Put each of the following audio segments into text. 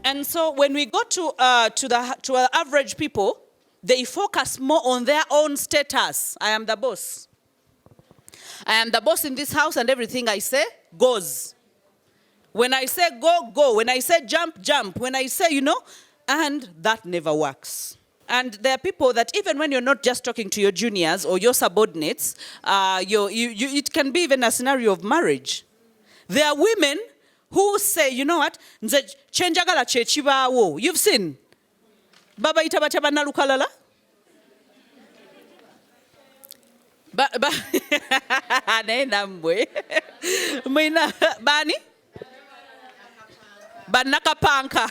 And so when we go to the average people, they focus more on their own status. I am the boss. I am the boss in this house, and everything I say goes. When I say go, go. When I say jump, jump. When I say, and that never works. And there are people that even when you're not just talking to your juniors or your subordinates, it can be even a scenario of marriage. There are women who say, you know what, nze chenjagala kye kibaawo. You've seen. Baba itabata banalukalala. Nambwe. Mina bani? Banakapanka.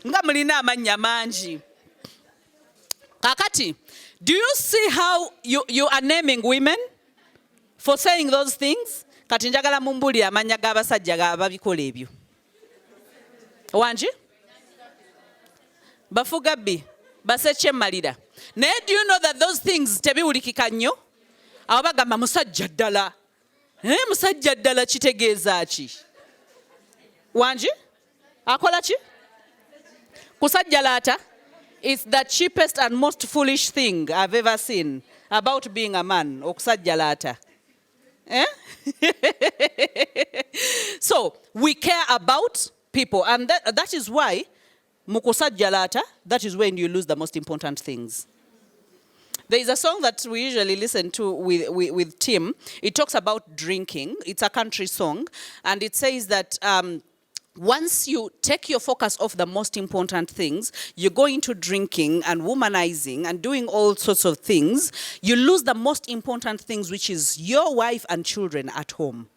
Nga mulina amanya mangi. Kakati, do you see how you are naming women for saying those things? Kati njagala mumbuli amanya g'abasajja g'ababikola ebyo. Wanji? Bafugabbi, baseche malira. Naye do you know that those things tebiwulikika nnyo? Awo bagamba musajja ddala. Musajja ddala kitegeeza ki? Wanji? Akola ki? Kusajja laata? It's the cheapest and most foolish thing I've ever seen about being a man. Okusajja laata. So we care about people, and that is why mukusajja laata, that is when you lose the most important things. There is a song that we usually listen to with Tim. It talks about drinking. It's a country song, and it says that once you take your focus off the most important things, you go into drinking and womanizing and doing all sorts of things, you lose the most important things, which is your wife and children at home.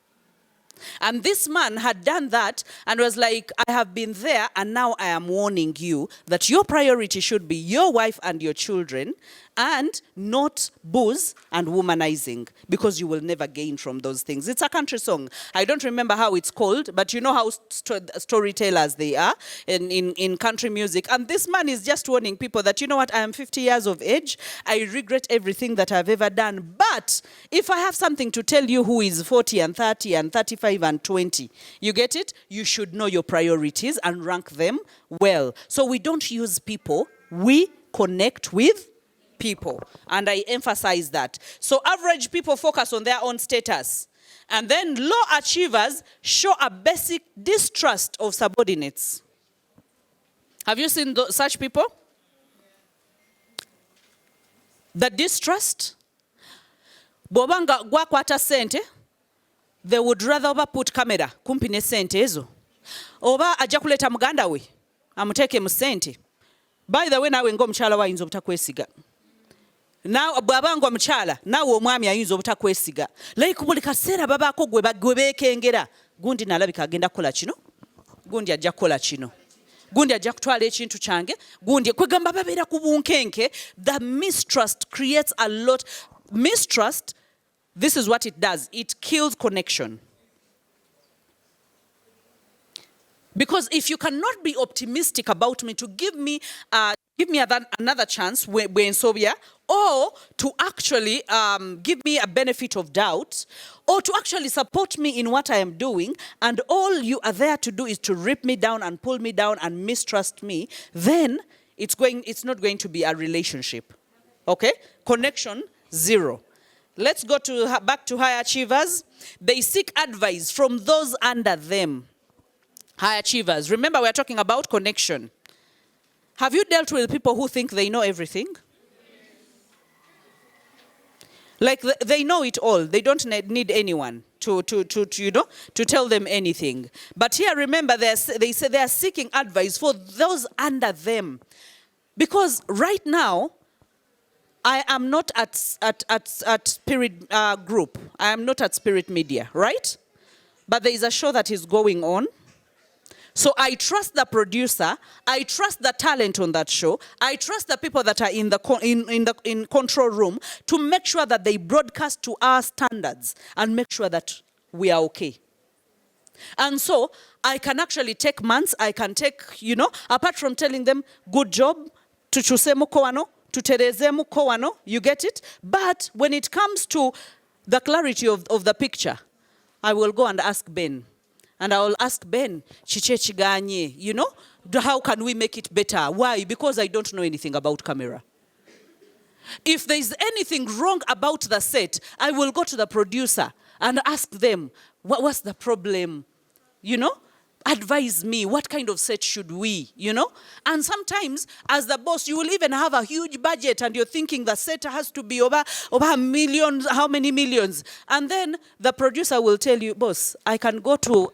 And this man had done that and was like, I have been there, and now I am warning you that your priority should be your wife and your children, and not booze and womanizing, because you will never gain from those things. It's a country song. I don't remember how it's called, but you know how storytellers they are in country music. And this man is just warning people that, you know what, I am 50 years of age. I regret everything that I've ever done. But if I have something to tell you who is 40 and 30 and 35 and 20, you get it? You should know your priorities and rank them well. So we don't use people, we connect with people. And I emphasize that. So average people focus on their own status. And then low achievers show a basic distrust of subordinates. Have you seen such people? The distrust. Bobanga gwakwata sente, they would rather oba put camera kumpi ne sente ezo. Oba ajja kuleta muganda we, amuteke mu sente. By the way, nawe ng'omukyala wayinza obutakwesiga. Now bwabanga omukyala naawe omwami ayinza obutakwesiga. Like buli kaseera babaako gwe beekengera. Gundi nalabika agenda kukola kino. Gundi ajja kukola kino. Gundi ajja kutwala ekintu kyange. Gundi kwegamba babeera ku bunkenke. The mistrust creates a lot. Mistrust, this is what it does. It kills connection. Because if you cannot be optimistic about me to give me another chance when Sobia, or to actually give me a benefit of doubt, or to actually support me in what I am doing, and all you are there to do is to rip me down and pull me down and mistrust me, then it's not going to be a relationship. Okay? Connection, zero. Let's go back to high achievers. They seek advice from those under them. High achievers. Remember, we're talking about connection. Have you dealt with people who think they know everything? Like they know it all. They don't need anyone to tell them anything. But here, remember, they say they are seeking advice for those under them. Because right now, I am not at Spirit Group. I am not at Spirit Media, right? But there is a show that is going on. So I trust the producer, I trust the talent on that show, I trust the people that are in the control room to make sure that they broadcast to our standards and make sure that we are okay. And so I can actually take months, I can take, apart from telling them, good job, tuchusemu kowano, tuterezemu kowano, you get it? But when it comes to the clarity of the picture, I will go and ask Ben. And I will ask Ben, chiche chiganye, you know, how can we make it better? Why? Because I don't know anything about camera. If there is anything wrong about the set, I will go to the producer and ask them, what's the problem? You know, advise me, what kind of set should we, you know? And sometimes, as the boss, you will even have a huge budget and you're thinking the set has to be over millions, how many millions? And then the producer will tell you, boss, I can go to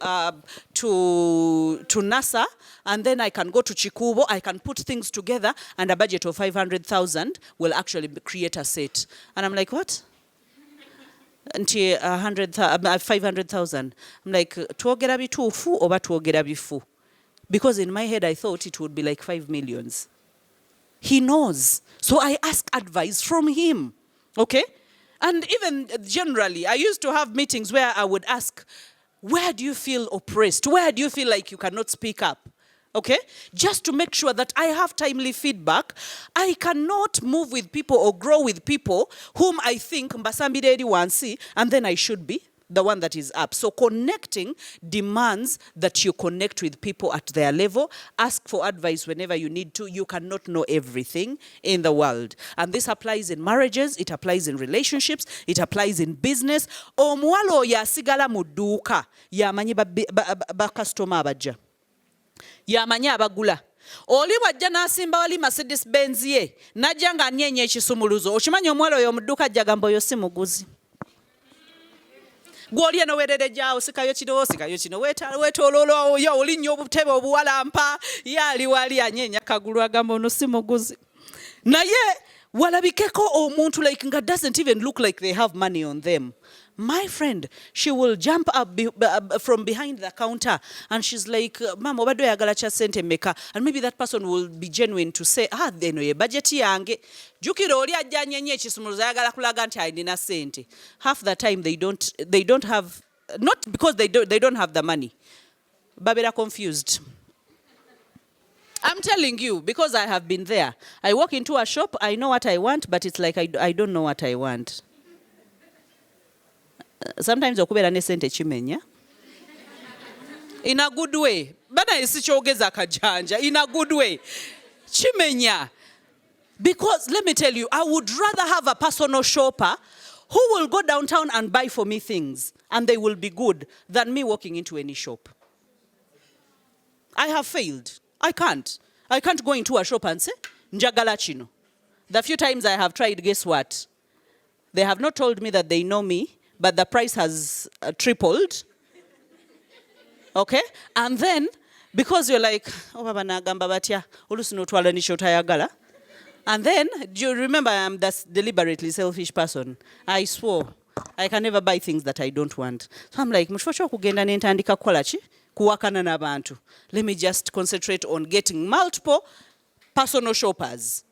NASA, and then I can go to Chikubo, I can put things together, and a budget of 500,000 will actually create a set. And I'm like, what? Until 500,000. I'm like, tuogera bituufu oba tuogera bifu? Because in my head I thought it would be like 5 million. He knows. So I ask advice from him. Okay? And even generally, I used to have meetings where I would ask, where do you feel oppressed? Where do you feel like you cannot speak up? Okay? Just to make sure that I have timely feedback. I cannot move with people or grow with people whom I think mbasambireri wansi, and then I should be the one that is up. So connecting demands that you connect with people at their level. Ask for advice whenever you need to. You cannot know everything in the world. And this applies in marriages, it applies in relationships, it applies in business. Omuwala oyo asigala mu dduuka yamanyi ba customer abajja. Yamanya abagula. Oli wajja n'asimba wali Mercedes Benz ye najja nga anyeenya ekisumuluzo. Okimanyi omuwala oyo mu dduuka ajja gamba oyo si muguzi. Gw'oli eno weererejjaawo sikayo kino weetooloola oyo olinnyo obutebe obuwalampa ye ali wali anyeenya kagulu agamba ono si muguzi. Naye walabikeko omuntu like nga doesn't even look like they have money on them. My friend, she will jump up from behind the counter and she's like, Mama, obadde oyagala kya sente meka? And maybe that person will be genuine to say, eno ye budget yange. Jukira oli ajja anyenye ekisumuluzo ayagala kulaga nti alina sente. Half the time they don't have, not because they don't have the money. Babera confused. I'm telling you, because I have been there. I walk into a shop, I know what I want, but it's like I don't know what I want. Sometimes okubera ne sente chimenya. In a good way. Bana isichogeza kajanja. In a good way. Chimenya. Because let me tell you, I would rather have a personal shopper who will go downtown and buy for me things, and they will be good, than me walking into any shop. I have failed. I can't go into a shop and say, njagala chino. The few times I have tried, guess what? They have not told me that they know me, but the price has tripled. Okay? And then, because you're like, oh, baba nagamba batya, olusuno twala nisho tayagala. And then, do you remember I'm that deliberately selfish person? I swore I can never buy things that I don't want. So I'm like, mushosho kugenda nentandika kukola ki? Kuwakana n'abantu. Let me just concentrate on getting multiple personal shoppers.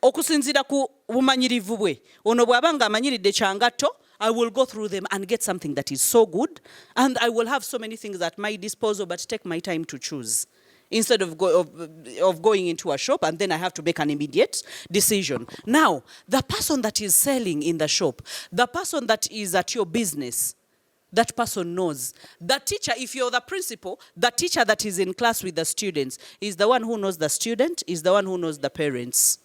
Okusinzira ku bumanyirivu bwe. Ono bw'abanga amanyiridde kyangatto, I will go through them and get something that is so good, and I will have so many things at my disposal, but take my time to choose. Instead of going into a shop and then I have to make an immediate decision. Now, the person that is selling in the shop, the person that is at your business, that person knows. The teacher, if you're the principal, the teacher that is in class with the students is the one who knows the student, is the one who knows the parents.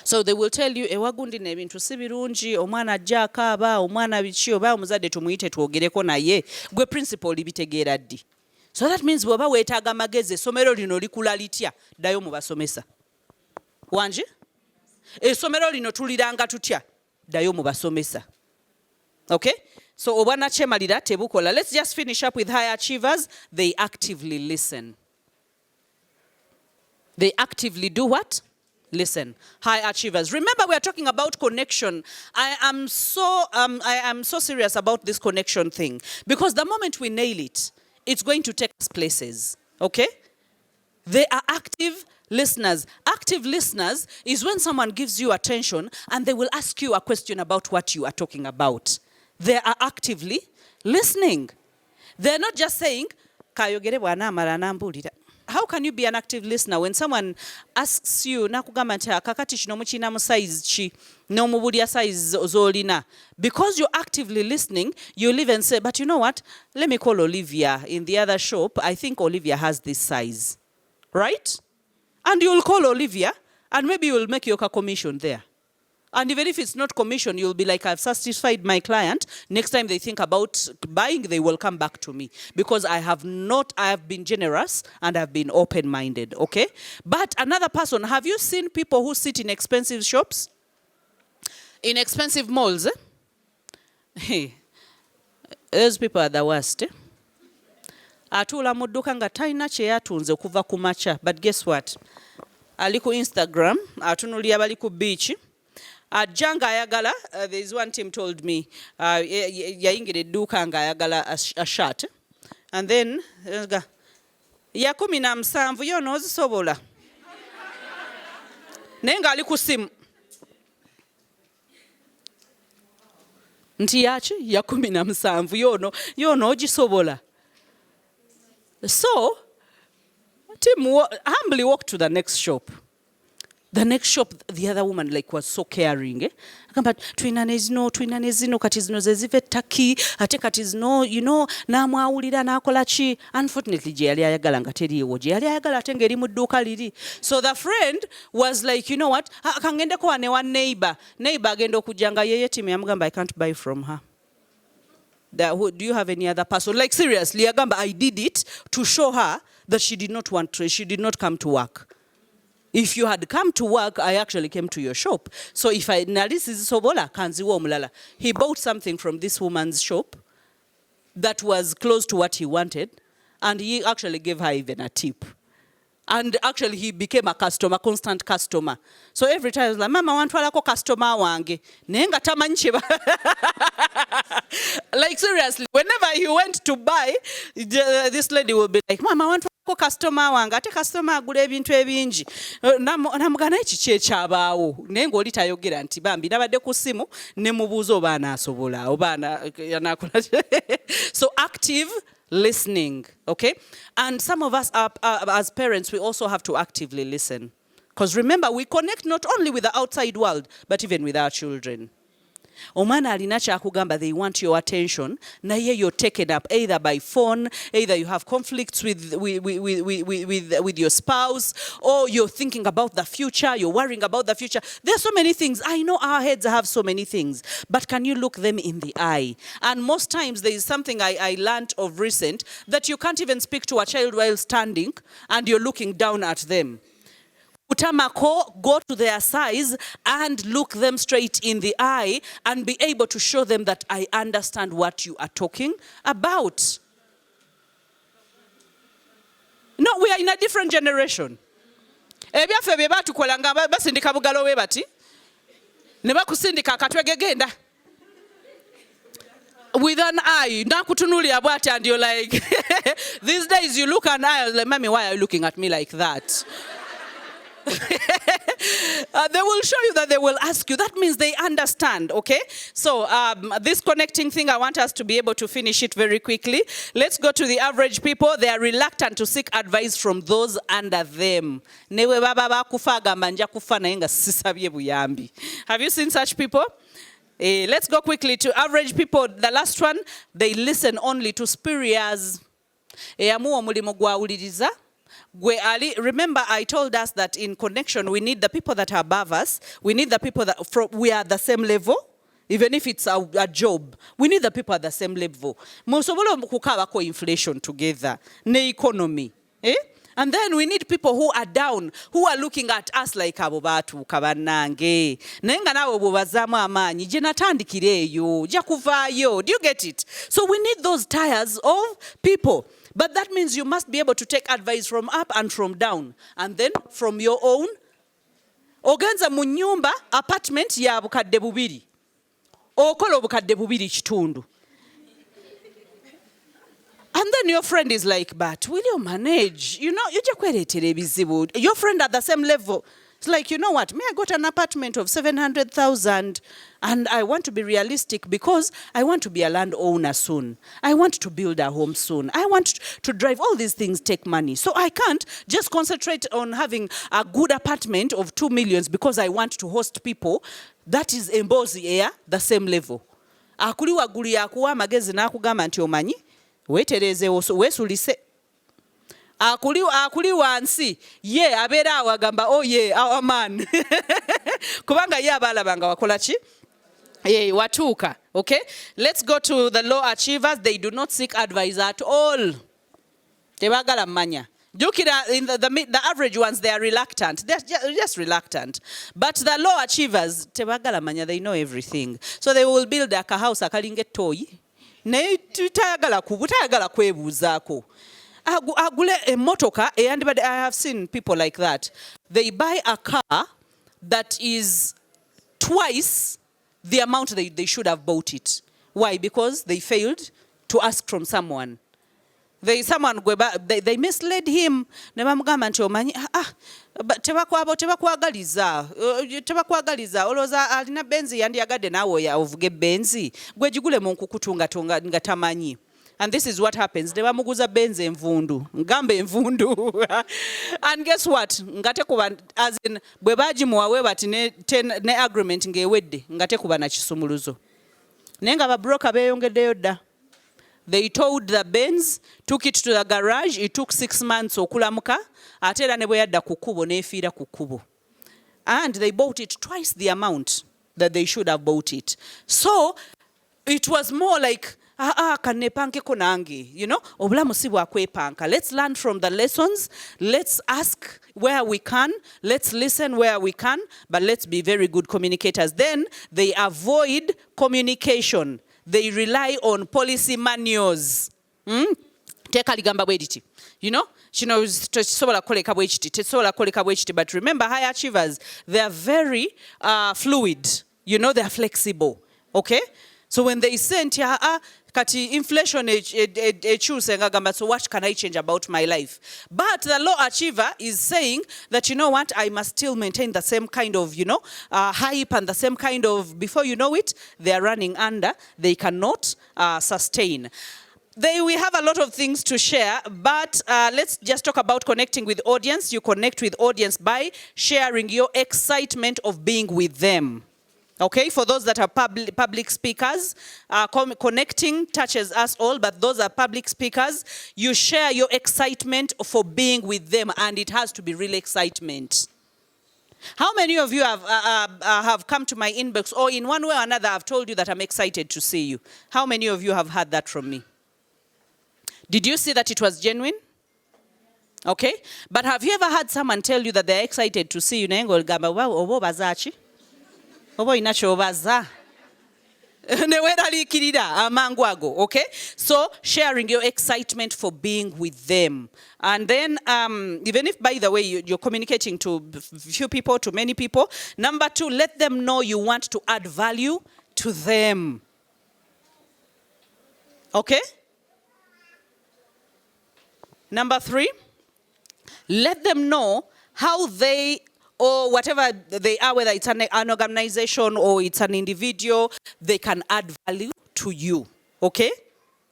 So they will tell you, ewagundi nebintu si birungi, omwana ajja akaaba, omwana biki, oba omuzadde tumuyite twogereko naye, gwe principal libitegeera ddi. So that means bw'oba weetaaga amagezi, essomero lino likula litya, ddayo mu basomesa. Wangi? Essomero lino tuliranga tutya, ddayo mu basomesa. Okay? So obwana kyemalira tebukola. Let's just finish up with high achievers. They actively listen. They actively do what? Listen. High achievers. Remember, we are talking about connection. I am so serious about this connection thing, because the moment we nail it, it's going to take us places. Okay? They are active listeners. Active listeners is when someone gives you attention and they will ask you a question about what you are talking about. They are actively listening. They're not just saying, Kayogere bwana amala nambulira. how can you be an active listener when someone asks you, nakugamba nti kakati kino mukina mu size chi, n'omubulya size zolina? Because you're actively listening, you'll even say, but you know what? Let me call Olivia in the other shop. I think Olivia has this size. Right? And you'll call Olivia, and maybe you'll make your commission there. And even if it's not commission, you'll be like, I've satisfied my client. Next time they think about buying, they will come back to me. Because I have been generous and I've been open-minded, okay? But another person, have you seen people who sit in expensive shops? In expensive malls, eh? Hey, those people are the worst, eh? Atula mu dduka nga talina kye yatunze okuva ku makya. But guess what? Ali ku Instagram, atunulira bali ku beach. Ajanga ayagala, there is one team told me, yayingira edduuka nga ayagala a shirt. And then, ya 17 yono ozisobola. Naye nga ali ku simu. Nti yaki? Ya 17 yono ogisobola. So, Tim humbly walked to the next shop. The next shop, the other woman was so caring. But twinane zino kati zino zezive taki ate kati zino namwawulira nakola chi. Unfortunately je yali ayagala nga teriiwo je yali ayagala ate ngeri mu dduuka liri. So the friend was like, you know what, kangendeko wane wa neighbor agenda okujja nga yeye timu yamugamba I can't buy from her. Do you have any other person? Like seriously, Agamba, I did it to show her that she did not come to work. If you had come to work, I actually came to your shop. So if I nalisi sobola kanziwo omulala. He bought something from this woman's shop that was close to what he wanted, and he actually gave her even a tip. And actually he became a constant customer. So every time I was like, Mama, wantwalako customer wange. Nenga tamanchiba. Like seriously, whenever he went to buy, this lady will be like, Mama, wantwalako customer wange. Ate customer agula ebintu ebingi. Namugana iki kye kyabaawo. Nenga oli tayogera nti bambi nabadde ku simu ne mubuuza oba anaasobola oba anakola. So active listening, okay? And some of us, as parents, we also have to actively listen. Because remember, we connect not only with the outside world, but even with our children. Omwana alina kyakugamba, they want your attention. Naye you're taken up either by phone, either you have conflicts with your spouse, or you're thinking about the future, you're worrying about the future. There's so many things. I know our heads have so many things, but can you look them in the eye? And most times there is something I learned of recent, that you can't even speak to a child while standing and you're looking down at them. Utamako, go to their size and look them straight in the eye and be able to show them that I understand what you are talking about. No, we are in a different generation. Ebyaffe bye batukolanga basindika bugalo we bati ne bakusindika akatwege genda with an eye nakutunulira bwati, and you're like these days you look at an eye like, Mommy, why are you looking at me like that? They will show you that they will ask you. That means they understand, okay? So this connecting thing, I want us to be able to finish it very quickly. Let's go to the average people. They are reluctant to seek advice from those under them. Have you seen such people? Let's go quickly to average people. The last one, they listen only to spurious. Remember, I told us that in connection, we need the people that are above us. We need the people that we are at the same level. Even if it's a job, we need the people at the same level. Musobolo kukabako inflation together, ne economy. And then we need people who are down, who are looking at us like abobatu kabanange. Nenga nawe bobazamu amanyi je natandikireyo, ja kuvayo. Do you get it? So we need those tiers of people. But that means you must be able to take advice from up and from down. And then from your own. Ogenza mu nyumba apartment ya bukadde bubiri. Okola obukadde bubiri kitundu. And then your friend is like, but will you manage? You know, you just kweretera ebizibu. Your friend at the same level. It's like, you know what, me, I got an apartment of 700,000 and I want to be realistic because I want to be a landowner soon. I want to build a home soon. I want to drive. All these things take money. So I can't just concentrate on having a good apartment of 2 million because I want to host people. That is embozi air, the same level. Akuli waguli yakuwa amagezi n'akugamba nti omanyi weetereze weesulise. Akuli wansi ye abeera awo agamba oh yeah our man kubanga ye abalabanga wakola ki watuuka. Okay, let's go to the low achievers. They do not seek advice at all. Tebagala mmanya. Jukira, in the average ones, they are reluctant. They're just reluctant. But the low achievers, tebagala manya, they know everything. So they will build a house akalinge toy. Ne tutayagala kwebuzaako. Agule emotoka, and I have seen people like that. They buy a car that is twice the amount they should have bought it. Why? Because they failed to ask from someone. They misled him. Nebamugamba nti omanyi tebakwagaliza olowooza alina benzi yandiyagadde naawe ovuge benzi gwe gigule mu nkukutu nga tamanyi. And this is what happens. Nebamuguza benzi envundu. Ngambe envundu. And guess what? Ngate kuba, as in, bwe bagimuwawe bati ne agreement ngewedde. Ngate kuba na kisumuluzo. Nenga ba broker beyongeddeyo dda. They towed the Benz, took it to the garage. It took 6 months okulamuka. Ate era ne bwe yadda ku kkubo neefiira ku kkubo. And they bought it twice the amount that they should have bought it. So it was more like kanepankeko nange, you know, obulamu si bwakwepanka. Let's learn from the lessons. Let's ask where we can. Let's listen where we can. But let's be very good communicators. Then they avoid communication. They rely on policy manuals. Teka ligamba bwediti. You know, tesobola koleka bwekiti. But remember, high achievers, they are very fluid. You know, they are flexible. Okay? So when they say, kati inflation echuse ngagamba, so what can I change about my life? But the low achiever is saying that, you know what, I must still maintain the same kind of, you know, hype and the same kind of, before you know it, they are running under, they cannot sustain. We have a lot of things to share, but let's just talk about connecting with audience. You connect with audience by sharing your excitement of being with them. Okay, for those that are public speakers, connecting touches us all, but those are public speakers. You share your excitement for being with them, and it has to be real excitement. How many of you have come to my inbox, or in one way or another, I've told you that I'm excited to see you? How many of you have heard that from me? Did you see that it was genuine? Okay, but have you ever had someone tell you that they're excited to see you? Obo inacho baza. Okay, so sharing your excitement for being with them. And then even if, by the way, you're communicating to few people, to many people, number 2, let them know you want to add value to them. Okay, number 3, let them know how they, or whatever they are, whether it's an organization or it's an individual, they can add value to you, okay?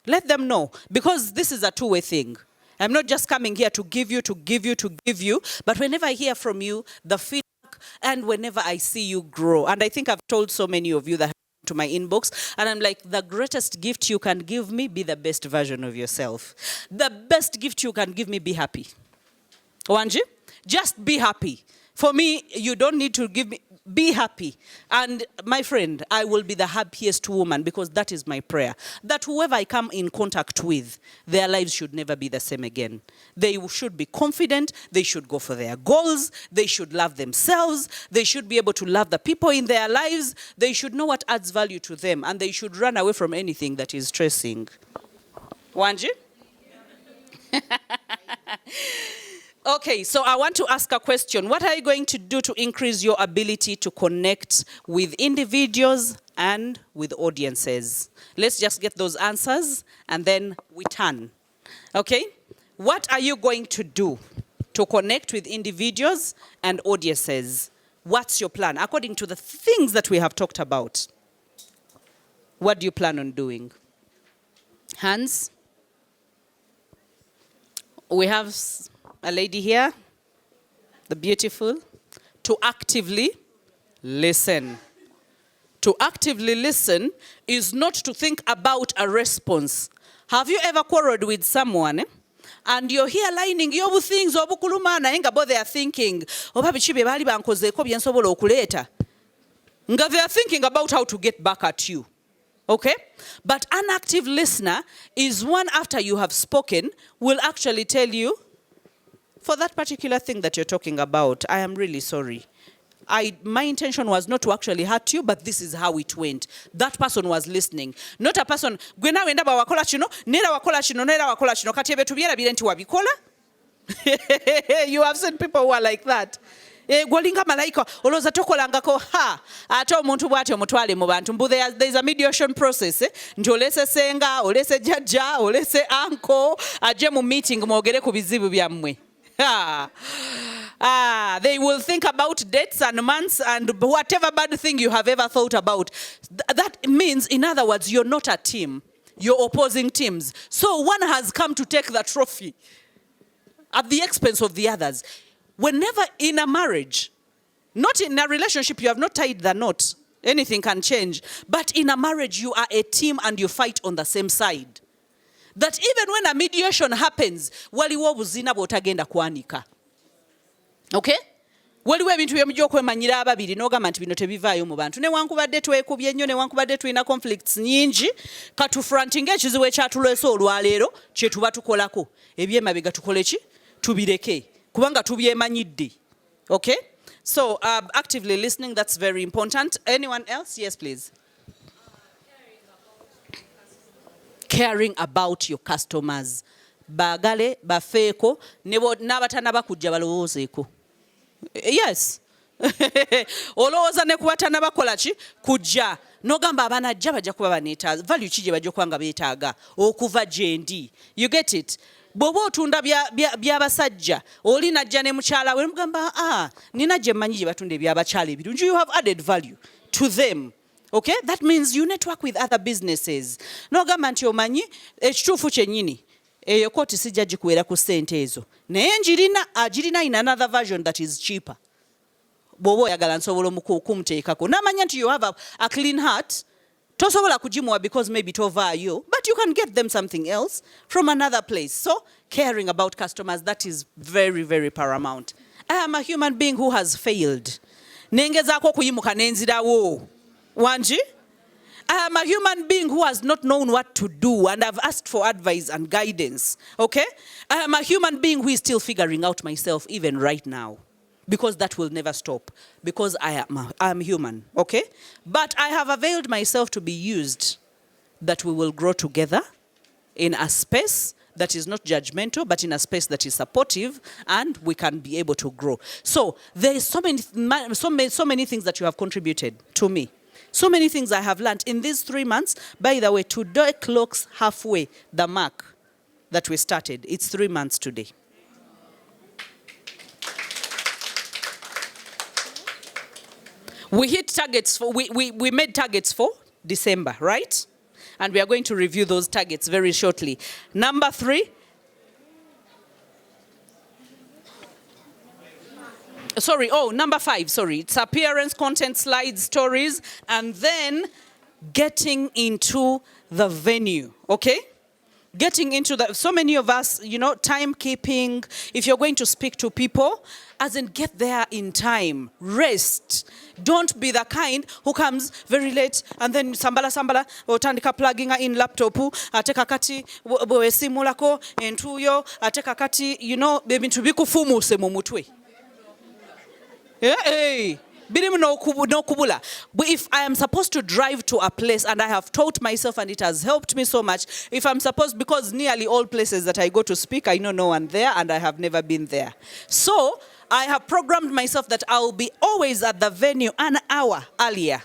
Let them know, because this is a two-way thing. I'm not just coming here to give you, but whenever I hear from you, the feedback, and whenever I see you grow, and I think I've told so many of you that to my inbox, and I'm like, the greatest gift you can give me, be the best version of yourself. The best gift you can give me, be happy. Wanji? Just be happy. For me, you don't need to give me, be happy. And my friend, I will be the happiest woman, because that is my prayer. That whoever I come in contact with, their lives should never be the same again. They should be confident, they should go for their goals, they should love themselves, they should be able to love the people in their lives, they should know what adds value to them, and they should run away from anything that is stressing. Wanji? Okay, so I want to ask a question. What are you going to do to increase your ability to connect with individuals and with audiences? Let's just get those answers and then we turn. Okay? What are you going to do to connect with individuals and audiences. What's your plan? According to the things that we have talked about, what do you plan on doing? Hands? We have a lady here, the beautiful, to actively listen. To actively listen is not to think about a response. Have you ever quarreled with someone, and you're here lining your things, but they are thinking, they are thinking about how to get back at you. Okay? But an active listener is one, after you have spoken, will actually tell you, for that particular thing that you're talking about, I am really sorry. My intention was not to actually hurt you, but this is how it went. That person was listening. Not a person, you have seen people who are like that. Gwalinga malaika oloza tokolangako ate omuntu bwatyo mutwale mu bantu mbu there's a mediation process nti olese senga olese jajja olese uncle aje mu meeting mwogere ku bizibu byammwe. They will think about dates and months and whatever bad thing you have ever thought about. That means, in other words, you're not a team. You're opposing teams. So one has come to take the trophy at the expense of the others. Whenever in a marriage, not in a relationship, you have not tied the knot. Anything can change. But in a marriage, you are a team and you fight on the same side. That even when a mediation happens, waliwo buzina bw'otagenda kwanika. Okay? Waliwo ebintu byemujja okwemanyira ababiri n'ogamba nti bino tebivaayo mu bantu. Newankubadde twekubye nnyo, newankubadde tulina conflicts nyingi, katufrontinga ekizibu ekyatuleese olwaleero kye tuba tukolako. Ebyemabega tukole ki? Tubireke. Kubanga tubyemanyidde. Okay? So, actively listening, that's very important. Anyone else? Yes, please. Caring about your customers. Bagale, bafeeko, n'abatanaba kujja balowoozeeko. Yes. Olowooza ne kubatanaba kola ki? Kujja. N'ogamba abanajja bajja kuba baneetaaga. Value ki gye bajja kuba nga beetaaga? Okuva gye ndi. You get it? Bw'oba otunda by'abasajja, oli najja ne mukyala we, mugamba, nina gye mmanyi gye batunda eby'abakyala ebirungi. You have added value to them. Okay? That means you network with other businesses. N'ogamba nti omanyi, ekituufu kyennyini, eyo kooti sijja gikuweera ku ssente ezo. Naye agirina in another version that is cheaper. Bw'oba oyagala nsobola okumuteekako. N'amanya nti you have a clean heart. Tosobola kujimuwa because maybe tovaayo, but you can get them something else from another place. So, caring about customers, that is very, very paramount. I am a human being who has failed. Nengezaako kuyimuka nenzirawo. Wanji? I am a human being who has not known what to do and I've asked for advice and guidance. Okay? I am a human being who is still figuring out myself even right now. Because that will never stop. Because I am human. Okay? But I have availed myself to be used that we will grow together in a space that is not judgmental, but in a space that is supportive, and we can be able to grow. So there is so many things that you have contributed to me. So many things I have learned in these 3 months. By the way, today clocks halfway the mark that we started. It's 3 months today. We hit targets for, we made targets for December, right? And we are going to review those targets very shortly. Number 3. Number 5, sorry. It's appearance, content, slides, stories, and then getting into the venue, okay? Getting into the, so many of us, timekeeping. If you're going to speak to people, as in get there in time, rest. Don't be the kind who comes very late and then sambala, otandika plugging in laptop, ateka kati, simulako, entuyo, ateka kati, ebintu bikufumuse mu mutwe. Hey. But if I am supposed to drive to a place, and I have taught myself and it has helped me so much, if I'm supposed, because nearly all places that I go to speak, I know no one there and I have never been there. So I have programmed myself that I will be always at the venue an hour earlier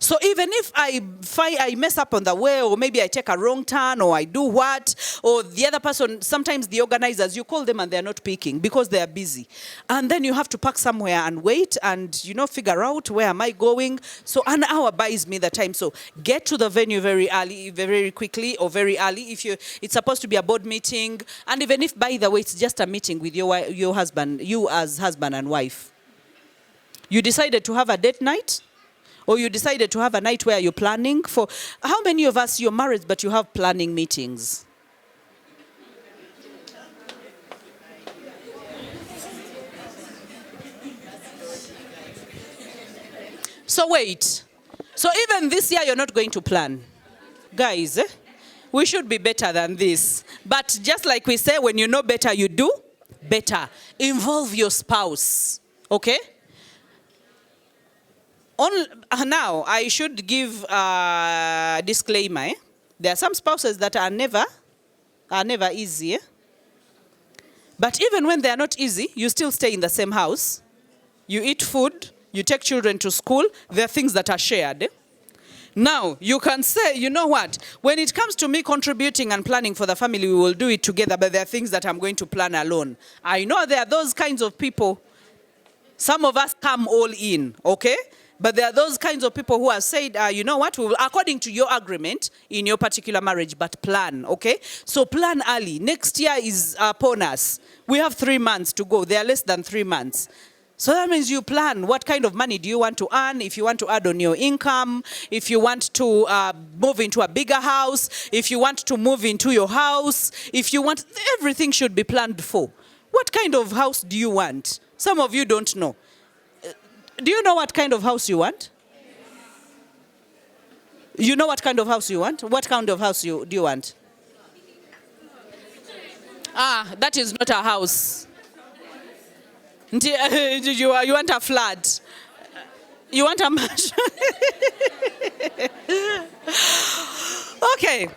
So even if I mess up on the way, or maybe I take a wrong turn, or I do what, or the other person, sometimes the organizers, you call them and they're not picking because they are busy. And then you have to park somewhere and wait and, figure out where am I going. So an hour buys me the time. So get to the venue very early, very quickly, or very early. It's supposed to be a board meeting. And even if, by the way, it's just a meeting with your husband, you as husband and wife. You decided to have a date night, or you decided to have a night where you're planning for. How many of us, you're married, but you have planning meetings? So wait. So even this year, you're not going to plan? Guys, we should be better than this. But just like we say, when you know better, you do better. Involve your spouse, okay? Now, I should give a disclaimer. There are some spouses that are never easy. But even when they are not easy, you still stay in the same house. You eat food. You take children to school. There are things that are shared. Now, you can say, you know what? When it comes to me contributing and planning for the family, we will do it together. But there are things that I'm going to plan alone. I know there are those kinds of people. Some of us come all in, okay? But there are those kinds of people who have said, you know what, we will, according to your agreement in your particular marriage, but plan, okay? So plan early. Next year is upon us. We have 3 months to go. They are less than 3 months. So that means you plan what kind of money do you want to earn, if you want to add on your income, if you want to move into a bigger house, if you want to move into your house, if you want, everything should be planned for. What kind of house do you want? Some of you don't know. Do you know what kind of house you want? You know what kind of house you want? What kind of house do you want? That is not a house. You want a flat. You want a mansion. Okay.